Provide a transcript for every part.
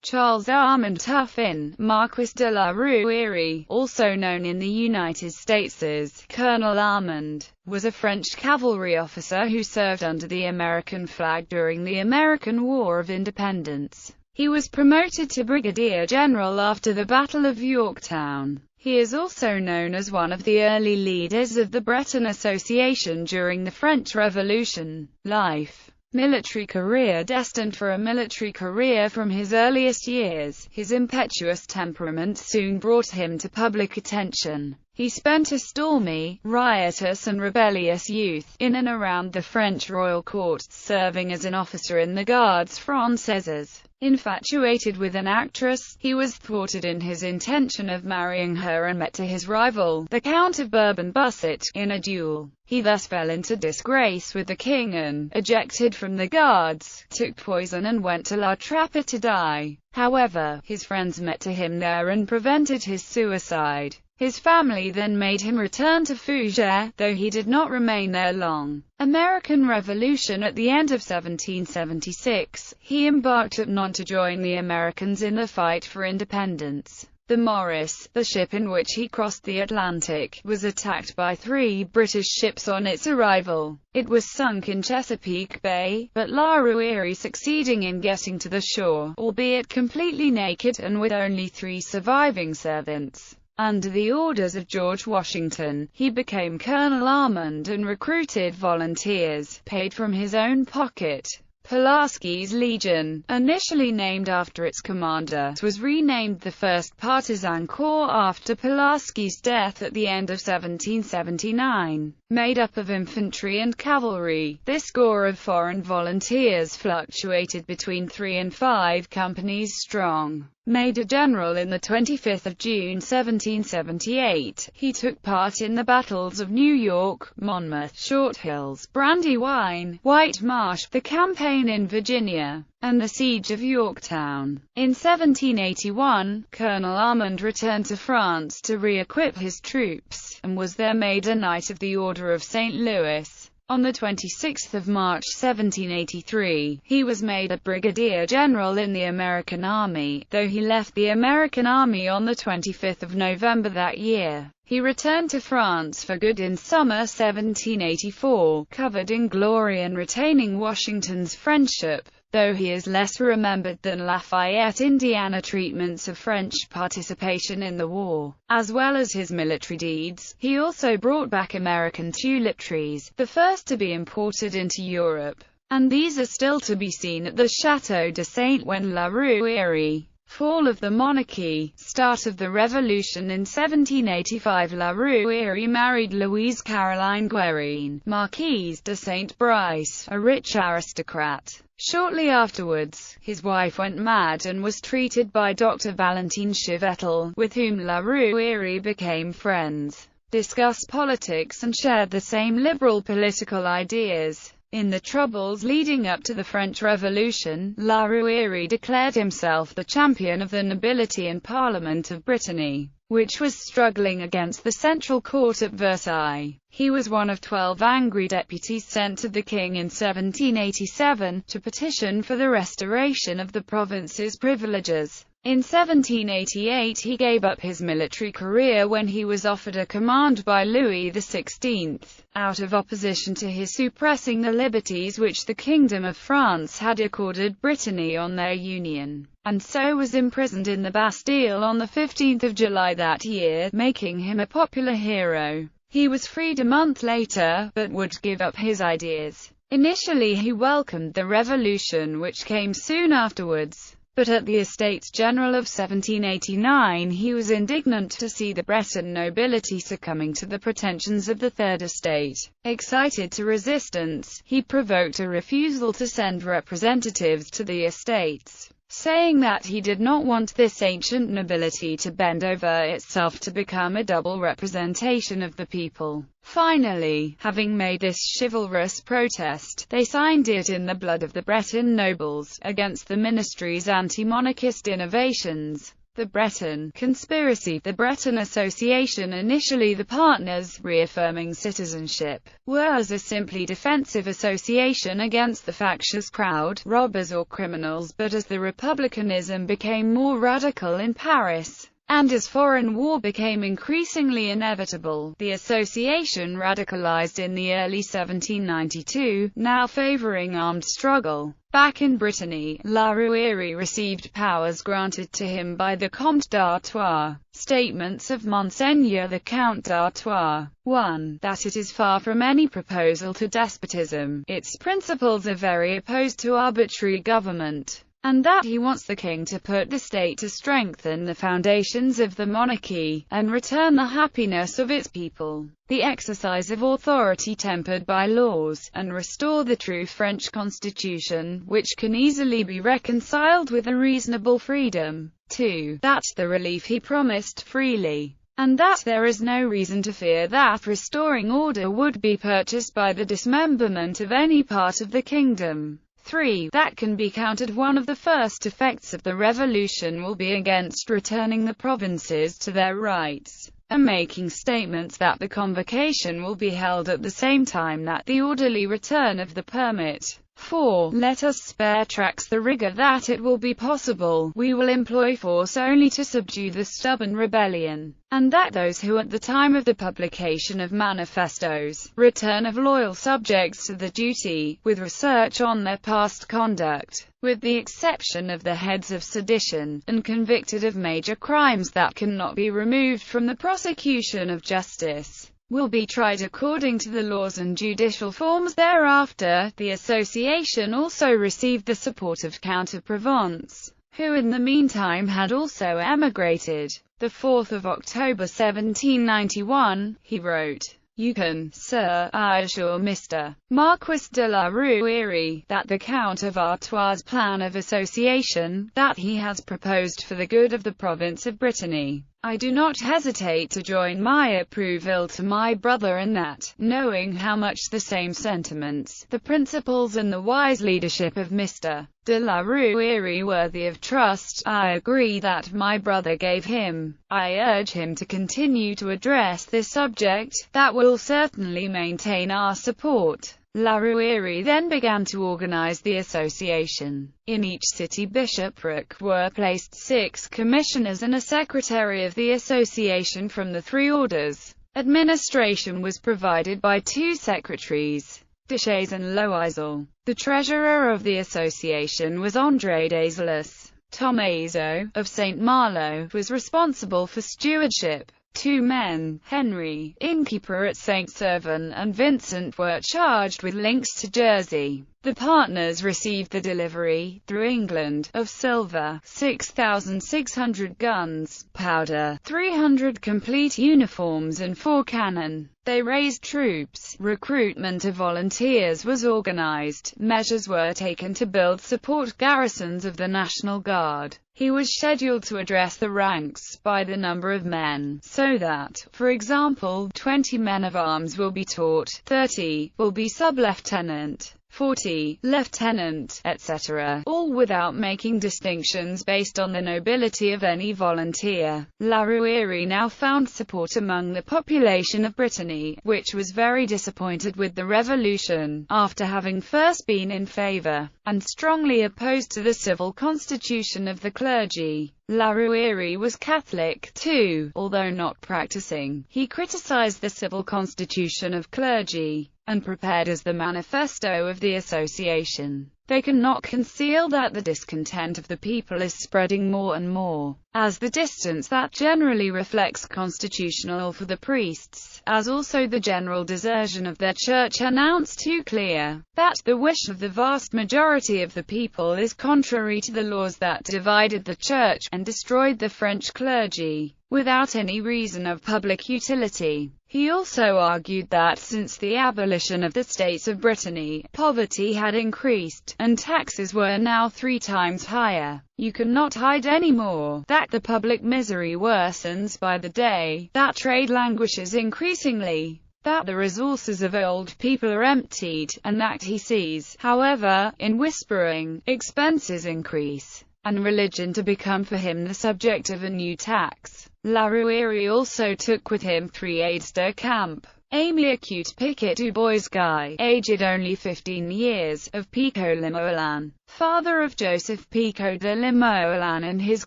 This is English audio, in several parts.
Charles Armand Tuffin, Marquis de la Rouerie, also known in the United States as Colonel Armand, was a French cavalry officer who served under the American flag during the American War of Independence. He was promoted to brigadier general after the Battle of Yorktown. He is also known as one of the early leaders of the Breton Association during the French Revolution. Life. Military career. Destined for a military career from his earliest years, his impetuous temperament soon brought him to public attention. He spent a stormy, riotous and rebellious youth, in and around the French royal court, serving as an officer in the Gardes Françaises. Infatuated with an actress, he was thwarted in his intention of marrying her and met his rival, the Count of Bourbon-Busset, in a duel. He thus fell into disgrace with the king and, ejected from the guards, took poison and went to La Trappe to die. However, his friends met him there and prevented his suicide. His family then made him return to Fougères, though he did not remain there long. American Revolution. At the end of 1776, he embarked at Nantes to join the Americans in the fight for independence. The Maurice, the ship in which he crossed the Atlantic, was attacked by 3 British ships on its arrival. It was sunk in Chesapeake Bay, but La Rouerie succeeding in getting to the shore, albeit completely naked and with only 3 surviving servants. Under the orders of George Washington, he became Colonel Armand and recruited volunteers, paid from his own pocket. Pulaski's Legion, initially named after its commander, was renamed the 1st Partisan Corps after Pulaski's death at the end of 1779. Made up of infantry and cavalry, this corps of foreign volunteers fluctuated between 3 and 5 companies strong. Made a general in the 25th of June 1778, he took part in the battles of New York, Monmouth, Short Hills, Brandywine, White Marsh, the campaign in Virginia, and the siege of Yorktown. In 1781, Colonel Armand returned to France to re-equip his troops, and was there made a Knight of the Order of St. Louis. On the 26th of March 1783, he was made a brigadier general in the American Army, though he left the American Army on the 25th of November that year. He returned to France for good in summer 1784, covered in glory and retaining Washington's friendship. Though he is less remembered than Lafayette's Indiana treatments of French participation in the war, as well as his military deeds, he also brought back American tulip trees, the first to be imported into Europe, and these are still to be seen at the Château de Saint-Ouen-la Rouerie. Fall of the monarchy. Start of the Revolution. In 1785, La Rouerie married Louise Caroline Guérin, Marquise de Saint-Brice, a rich aristocrat. Shortly afterwards, his wife went mad and was treated by Dr. Valentine Chevetel, with whom La Rouerie became friends, discussed politics and shared the same liberal political ideas. In the troubles leading up to the French Revolution, La Rouerie declared himself the champion of the nobility and Parliament of Brittany, which was struggling against the central court at Versailles. He was one of 12 angry deputies sent to the king in 1787, to petition for the restoration of the province's privileges. In 1788 he gave up his military career when he was offered a command by Louis XVI, out of opposition to his suppressing the liberties which the Kingdom of France had accorded Brittany on their union, and so was imprisoned in the Bastille on 15 July that year, making him a popular hero. He was freed a month later, but would give up his ideas. Initially he welcomed the revolution which came soon afterwards, but at the Estates General of 1789 he was indignant to see the Breton nobility succumbing to the pretensions of the Third Estate. Excited to resistance, he provoked a refusal to send representatives to the Estates, saying that he did not want this ancient nobility to bend over itself to become a double representation of the people. Finally, having made this chivalrous protest, they signed it in the blood of the Breton nobles, against the ministry's anti-monarchist innovations. The Breton conspiracy. The Breton Association, initially the partners, reaffirming citizenship, was a simply defensive association against the factious crowd, robbers or criminals, but as the republicanism became more radical in Paris, and as foreign war became increasingly inevitable, the association radicalized in the early 1792, now favoring armed struggle. Back in Brittany, La Rouerie received powers granted to him by the Comte d'Artois. Statements of Monseigneur the Count d'Artois. 1. That it is far from any proposal to despotism. Its principles are very opposed to arbitrary government, and that he wants the king to put the state to strengthen the foundations of the monarchy, and return the happiness of its people, the exercise of authority tempered by laws, and restore the true French constitution, which can easily be reconciled with a reasonable freedom. 2. That the relief he promised freely, and that there is no reason to fear that restoring order would be purchased by the dismemberment of any part of the kingdom. 3. That can be counted one of the first effects of the revolution will be against returning the provinces to their rights, and making statements that the convocation will be held at the same time that the orderly return of the permit. 4. Let us spare tracts the rigor that it will be possible, we will employ force only to subdue the stubborn rebellion, and that those who at the time of the publication of manifestos, return of loyal subjects to the duty, with research on their past conduct, with the exception of the heads of sedition, and convicted of major crimes that cannot be removed from the prosecution of justice, will be tried according to the laws and judicial forms thereafter. The association also received the support of Count of Provence, who in the meantime had also emigrated. The 4th of October 1791, he wrote, "You can, sir, I assure Mr. Marquis de la Rouerie, that the Count of Artois' plan of association, that he has proposed for the good of the province of Brittany, I do not hesitate to join my approval to my brother in that, knowing how much the same sentiments, the principles and the wise leadership of Mr. de la Rouerie worthy of trust, I agree that my brother gave him. I urge him to continue to address this subject, that will certainly maintain our support." La Rouerie then began to organize the association. In each city bishopric were placed 6 commissioners and a secretary of the association from the 3 orders. Administration was provided by 2 secretaries, Deschamps and Loisel. The treasurer of the association was André Deslas. Tommaso, of St. Malo, was responsible for stewardship. 2 men, Henry, innkeeper at St. Servan, and Vincent, were charged with links to Jersey. The partners received the delivery, through England, of silver, 6,600 guns, powder, 300 complete uniforms and 4 cannon. They raised troops. Recruitment of volunteers was organized. Measures were taken to build support garrisons of the National Guard. He was scheduled to address the ranks by the number of men, so that, for example, 20 men of arms will be taught, 30 will be sub-lieutenant, 40 lieutenant, etc., all without making distinctions based on the nobility of any volunteer. La Rouerie now found support among the population of Brittany, which was very disappointed with the revolution, after having first been in favor, and strongly opposed to the civil constitution of the clergy. La Rouerie was Catholic, too, although not practicing. He criticized the civil constitution of clergy, and prepared as the manifesto of the association. They cannot conceal that the discontent of the people is spreading more and more, as the distance that generally reflects constitutional for the priests, as also the general desertion of their church announced too clear, that the wish of the vast majority of the people is contrary to the laws that divided the church, and destroyed the French clergy, without any reason of public utility. He also argued that since the abolition of the States of Brittany, poverty had increased, and taxes were now 3 times higher. You cannot hide any more that the public misery worsens by the day, that trade languishes increasingly, that the resources of old people are emptied, and that he sees, however, in whispering, expenses increase. and religion to become for him the subject of a new tax. La Rouerie also took with him 3 aides-de-camp. Aimé Acute Piquet du Bois Guy, aged only 15 years, of Pico Limolan, father of Joseph Pico de Limolan, and his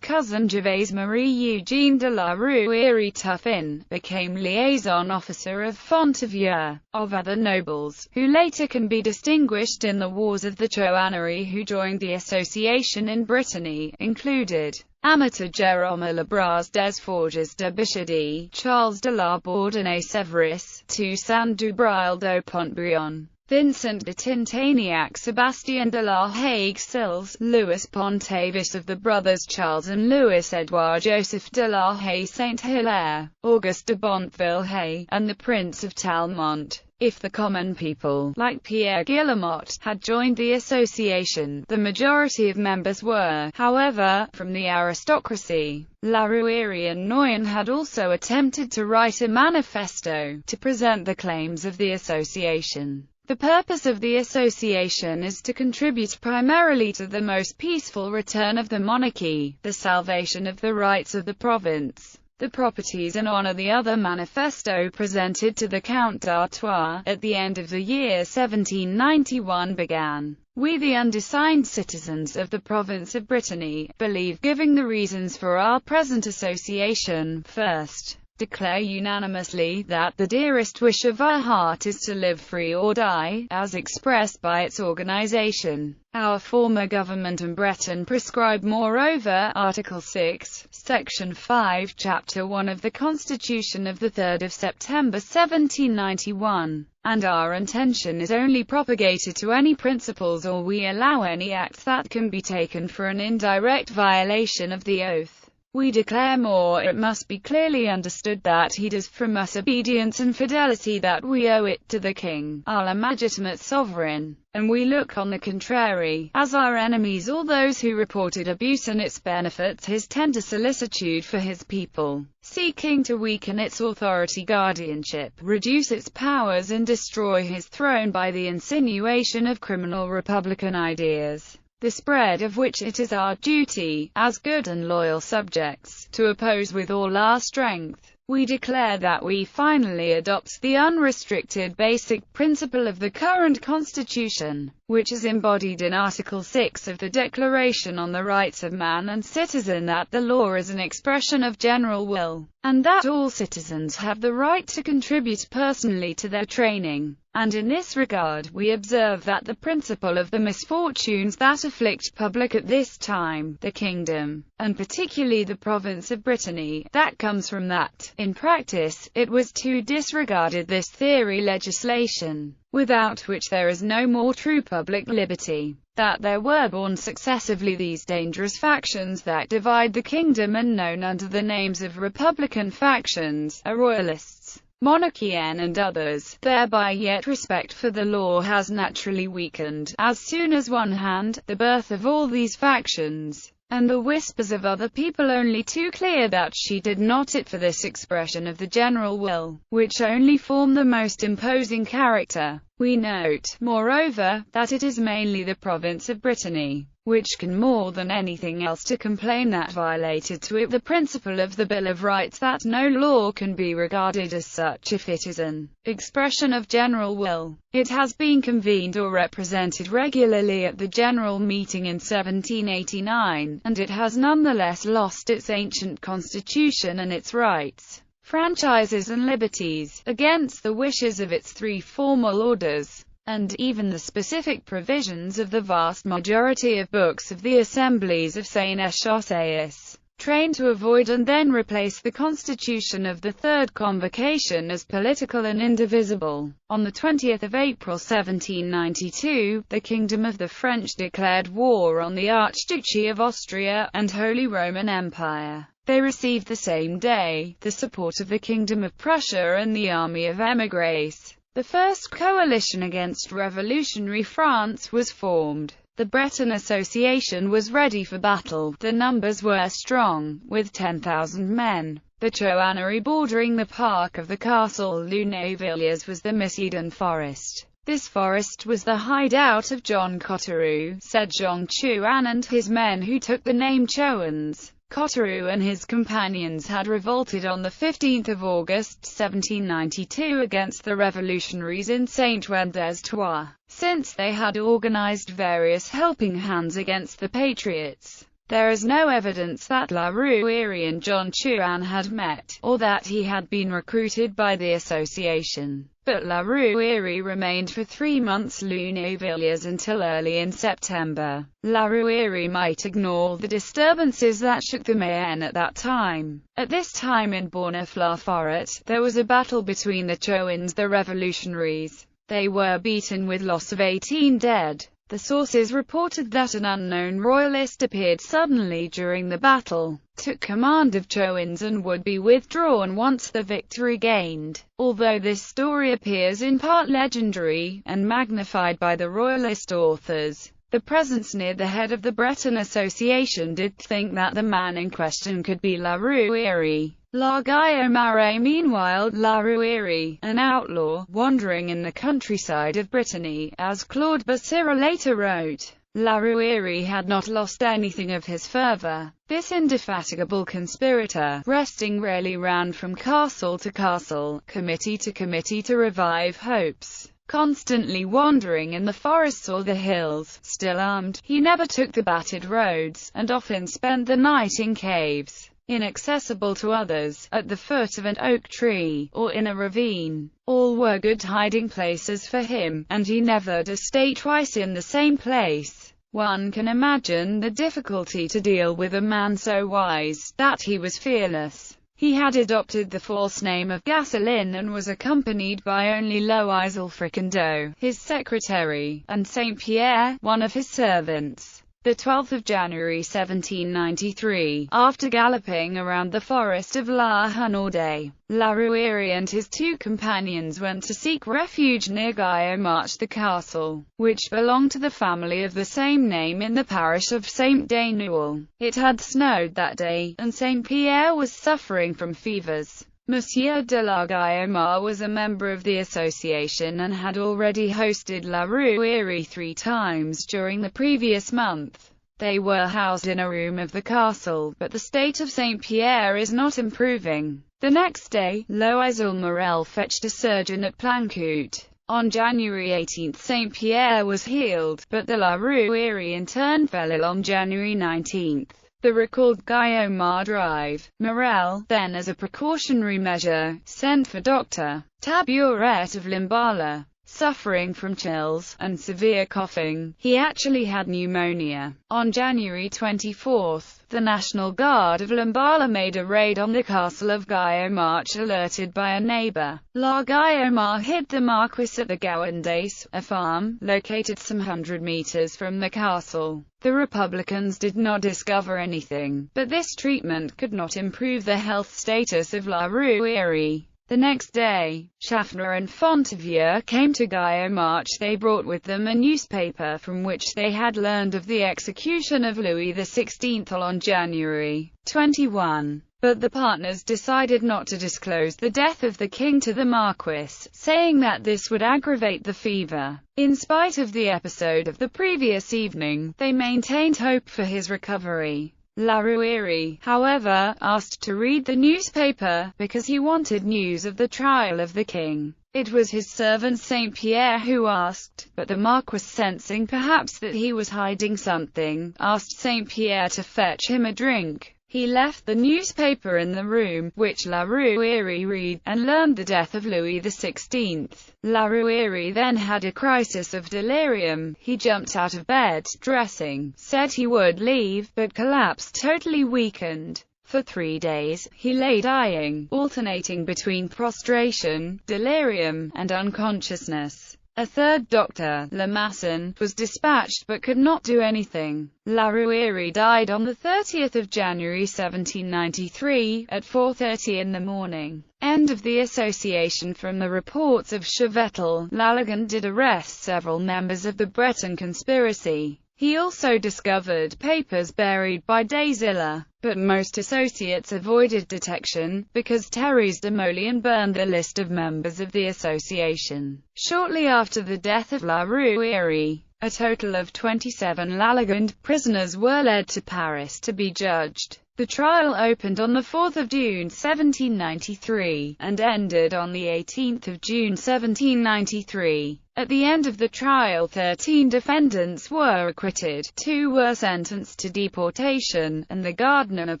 cousin Gervais Marie Eugene de la Rouerie Tuffin, became liaison officer of Fonteview. Of other nobles, who later can be distinguished in the Wars of the Chouannerie who joined the association in Brittany, included Amateur Jérôme Labras des Forges de Bichody, Charles de la Bourdonnais Severus, Toussaint Dubreuil de Pontbriand, Vincent de Tintagnac, Sébastien de la Hague Sills, Louis Pontavis of the brothers Charles and Louis Edouard Joseph de la Haye Saint-Hilaire, Auguste de Bontville-Hay, and the Prince of Talmont. If the common people, like Pierre Guillemot, had joined the association, the majority of members were, however, from the aristocracy. La Rouerie and Noyon had also attempted to write a manifesto, to present the claims of the association. The purpose of the association is to contribute primarily to the most peaceful return of the monarchy, the salvation of the rights of the province, the properties and honour. The other manifesto presented to the Count d'Artois, at the end of the year 1791 began, "We the undersigned citizens of the province of Brittany, believe giving the reasons for our present association, first, declare unanimously that the dearest wish of our heart is to live free or die, as expressed by its organization. Our former government and Breton prescribe moreover Article 6, Section 5, Chapter 1 of the Constitution of the 3rd of September 1791, and our intention is only propagated to any principles or we allow any acts that can be taken for an indirect violation of the oath. We declare more, it must be clearly understood that he does from us obedience and fidelity, that we owe it to the king, our legitimate sovereign, and we look on the contrary, as our enemies all those who reported abuse and its benefits, his tender solicitude for his people, seeking to weaken its authority, guardianship, reduce its powers and destroy his throne by the insinuation of criminal republican ideas, the spread of which it is our duty, as good and loyal subjects, to oppose with all our strength. We declare that we finally adopt the unrestricted basic principle of the current Constitution, which is embodied in Article 6 of the Declaration on the Rights of Man and Citizen, that the law is an expression of general will, and that all citizens have the right to contribute personally to their training. And in this regard, we observe that the principle of the misfortunes that afflict public at this time, the kingdom, and particularly the province of Brittany, that comes from that, in practice, it was to disregarded this theory legislation, without which there is no more true public liberty, that there were born successively these dangerous factions that divide the kingdom, and known under the names of republican factions, royalists, monarchian and others, thereby yet respect for the law has naturally weakened, as soon as one hand, the birth of all these factions, and the whispers of other people only too clear that she did not it for this expression of the general will, which only form the most imposing character. We note, moreover, that it is mainly the province of Brittany, which can more than anything else to complain that violated to it the principle of the Bill of Rights, that no law can be regarded as such if it is an expression of general will. It has been convened or represented regularly at the General Meeting in 1789, and it has nonetheless lost its ancient constitution and its rights, franchises and liberties, against the wishes of its three formal orders, and even the specific provisions of the vast majority of books of the assemblies of Sénéchaussées, trained to avoid and then replace the constitution of the Third Convocation as political and indivisible. On the 20th of April 1792, the Kingdom of the French declared war on the Archduchy of Austria and Holy Roman Empire. They received the same day the support of the Kingdom of Prussia and the army of émigrés. The first coalition against revolutionary France was formed. The Breton Association was ready for battle. The numbers were strong, with 10,000 men. The Chouannerie bordering the park of the castle Lunévilliers was the Misséden forest. This forest was the hideout of John Cottereau, said Zhong Chuan, and his men who took the name Choans. Cottereau and his companions had revolted on 15 August 1792 against the revolutionaries in Saint-Ouen-des-Trois, since they had organized various helping hands against the patriots. There is no evidence that Rouerie and John Chuan had met, or that he had been recruited by the association. But Rouerie remained for 3 months Lunévillers until early in September. Rouerie might ignore the disturbances that shook the Mayenne at that time. At this time in Bornefla-Forêt, there was a battle between the Choans, the revolutionaries. They were beaten with loss of 18 dead. The sources reported that an unknown royalist appeared suddenly during the battle, took command of Choans and would be withdrawn once the victory gained. Although this story appears in part legendary, and magnified by the royalist authors, the presence near the head of the Breton Association did think that the man in question could be Rouerie. La Guillaume, meanwhile, Rouerie, an outlaw, wandering in the countryside of Brittany, as Claude Bassira later wrote. Rouerie had not lost anything of his fervor. This indefatigable conspirator, resting rarely, ran from castle to castle, committee to committee to revive hopes. Constantly wandering in the forests or the hills, still armed, he never took the battered roads, and often spent the night in caves, inaccessible to others, at the foot of an oak tree, or in a ravine. All were good hiding places for him, and he never did stay twice in the same place. One can imagine the difficulty to deal with a man so wise, that he was fearless. He had adopted the false name of Gasolin and was accompanied by only Loisel Fricandeau, his secretary, and Saint Pierre, one of his servants. The 12th of January 1793, after galloping around the forest of La Hun all day, Rouerie and his 2 companions went to seek refuge near Guillaume, the castle, which belonged to the family of the same name in the parish of Saint-Denis. It had snowed that day, and Saint Pierre was suffering from fevers. Monsieur de la Guillaume was a member of the association and had already hosted Rouerie 3 times during the previous month. They were housed in a room of the castle, but the state of Saint Pierre is not improving. The next day, Loisel Morel fetched a surgeon at Plancourt. On January 18 Saint Pierre was healed, but the Rouerie in turn fell ill on January 19. The recalled Guillaume drive. Morel, then as a precautionary measure, sent for Dr. Tabouret of Limbala. Suffering from chills and severe coughing, he actually had pneumonia. On January 24, the National Guard of Limbala made a raid on the castle of Guillaume, alerted by a neighbor. La Guillaume hid the marquis at the Gouandace, a farm, located some 100 meters from the castle. The Republicans did not discover anything, but this treatment could not improve the health status of Rouerie. The next day, Schaffner and Fonteview came to Guillaume. They brought with them a newspaper from which they had learned of the execution of Louis XVI on January 21. But the partners decided not to disclose the death of the king to the marquis, saying that this would aggravate the fever. In spite of the episode of the previous evening, they maintained hope for his recovery. Rouerie, however, asked to read the newspaper, because he wanted news of the trial of the king. It was his servant Saint Pierre who asked, but the marquis, sensing perhaps that he was hiding something, asked Saint Pierre to fetch him a drink. He left the newspaper in the room, which Rouerie read, and learned the death of Louis XVI. Rouerie then had a crisis of delirium. He jumped out of bed, dressing, said he would leave, but collapsed totally weakened. For 3 days, he lay dying, alternating between prostration, delirium, and unconsciousness. A third doctor, Lamasson, was dispatched but could not do anything. Rouerie died on 30 January 1793, at 4:30 in the morning. End of the association. From the reports of Chevetel, Lalagan did arrest several members of the Breton conspiracy. He also discovered papers buried by Dazilla, but most associates avoided detection, because Thérèse de Maulien burned the list of members of the association. Shortly after the death of La Rouerie, a total of 27 Lalagande prisoners were led to Paris to be judged. The trial opened on 4 June 1793, and ended on 18 June 1793. At the end of the trial 13 defendants were acquitted, 2 were sentenced to deportation, and the gardener of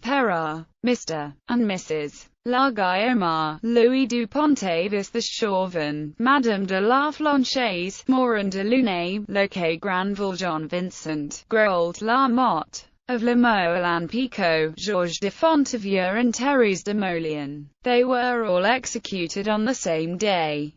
Parish, Mr. and Mrs. La Guillaume, Louis du Pontavis the Chauvin, Madame de la Flanchaise, Morin de Launay, Locquet Granville, John Vincent, Groult La Motte of Le Moulin Picot, Georges de Fontevieux and Thérèse de Maulien. They were all executed on the same day.